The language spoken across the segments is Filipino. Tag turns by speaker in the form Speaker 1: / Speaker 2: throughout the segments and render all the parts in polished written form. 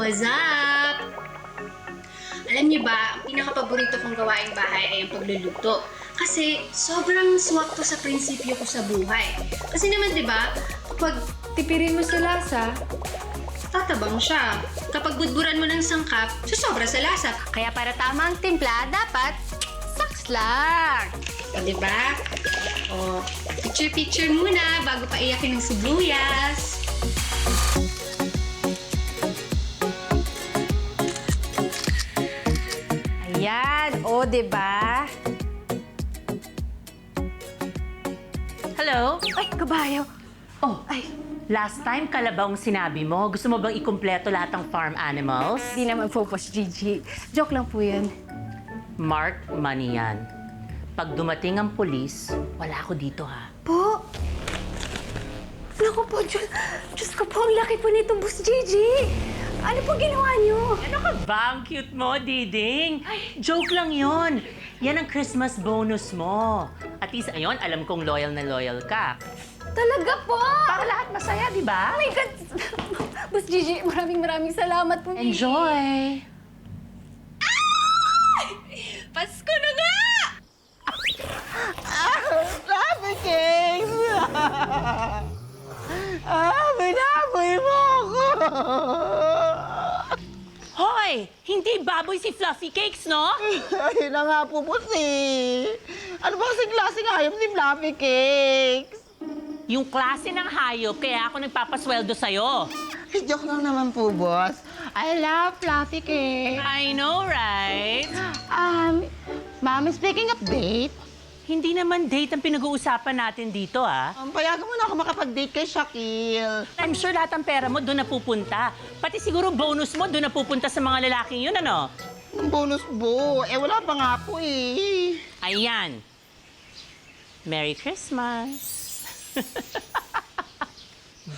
Speaker 1: what's up? Alam niyo ba, ang pinaka-paborito kong gawaing bahay ay ang pagluluto. Kasi sobrang swak to sa prinsipyo ko sa buhay. Kasi naman, di ba, kapag
Speaker 2: Tipirin mo sa lasa.
Speaker 1: tatabang siya, kapag budburan mo ng sangkap, susobra sa lasa.
Speaker 2: Kaya para tama ang timpla, dapat saks lang.
Speaker 1: O, di ba? O, picture-picture muna bago pa iyakin ng sibuyas.
Speaker 2: Ayan, o, diba?
Speaker 3: Hello?
Speaker 2: Ay, kabayo.
Speaker 3: Oh, last time kalabang sinabi mo, gusto mo bang ikumpleto lahat ng farm animals?
Speaker 2: Di naman po, Boss Gigi. Joke lang po yun.
Speaker 3: Mark money yan. Pag dumating ang pulis, wala ako dito ha.
Speaker 2: Po? Naku po, Diyos ko po, ang laki po nito, Boss Gigi. Ano po ginawa niyo?
Speaker 3: Ano ka ba? Ang cute mo, Diding. Joke lang yon. Yan ang Christmas bonus mo. At least, ayun, alam kong loyal na loyal ka.
Speaker 2: Talaga po?
Speaker 3: Para lahat masaya, di ba?
Speaker 2: Oh my God! Boss Gigi, maraming salamat po.
Speaker 3: Enjoy!
Speaker 2: Pasko na nga!
Speaker 4: Trafficking! Binaboy mo ako!
Speaker 3: Hoy! Hindi baboy si Fluffy Cakes, no?
Speaker 4: Ayun na nga po, pusi. Ano ba kasing klaseng hayop si Fluffy Cakes?
Speaker 3: Yung klase ng hayop, kaya ako nagpapasweldo sa'yo.
Speaker 4: Joke lang naman po, boss. I love Fluffy Cakes.
Speaker 3: I know, right?
Speaker 4: Ma'am, speaking of date,
Speaker 3: Hindi naman date ang pinag-uusapan natin dito, ah.
Speaker 4: payagan mo na ako makapag-date kay Shaquille.
Speaker 3: I'm sure lahat ng pera mo doon napupunta. Pati siguro bonus mo doon napupunta sa mga lalaking yun, ano?
Speaker 4: Ang bonus bo. Wala pa nga po eh.
Speaker 3: Ayan. Merry Christmas.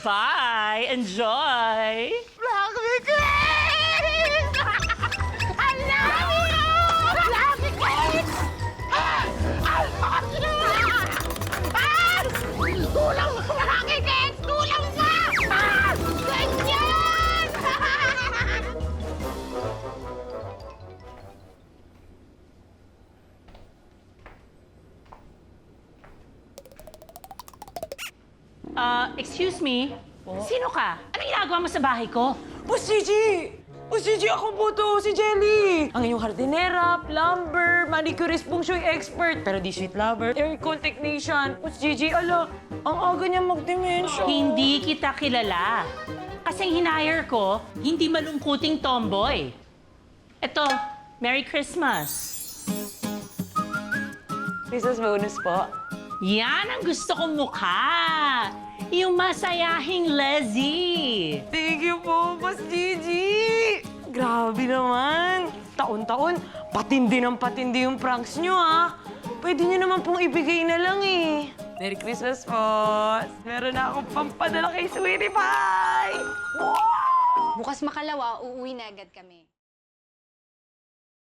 Speaker 3: Bye! Enjoy!
Speaker 4: Fluffy Cakes! I love you! Fluffy Cakes! Kulang mo, Fluffy Cakes! Kulang mo! Ganyan!
Speaker 3: Excuse me? Sino ka? Anong ginagawa mo sa bahay ko?
Speaker 5: Boss Gigi! Boss Gigi, ako po to, si Jelly! Ang inyong hardinera, plumber, manicurist, feng shui expert, pero di sweet lover, aircon technician. Boss Gigi, ala, ang aga niya mag-dementia.
Speaker 3: Hindi kita kilala. Kasing hinire ko, hindi malungkuting tomboy. Eto, Merry Christmas.
Speaker 5: Christmas bonus po.
Speaker 3: Yan ang gusto kong mukha. Yung masayahing Leslie.
Speaker 5: Thank you po, Boss Gigi! Grabe naman. Taon-taon, patindi ng patindi yung pranks nyo, ha? Pwede nyo naman pong ibigay na lang, eh. Merry Christmas po. Meron na akong pampadala kay Sweetie Pie.
Speaker 6: Bukas makalawa, uuwi na agad kami.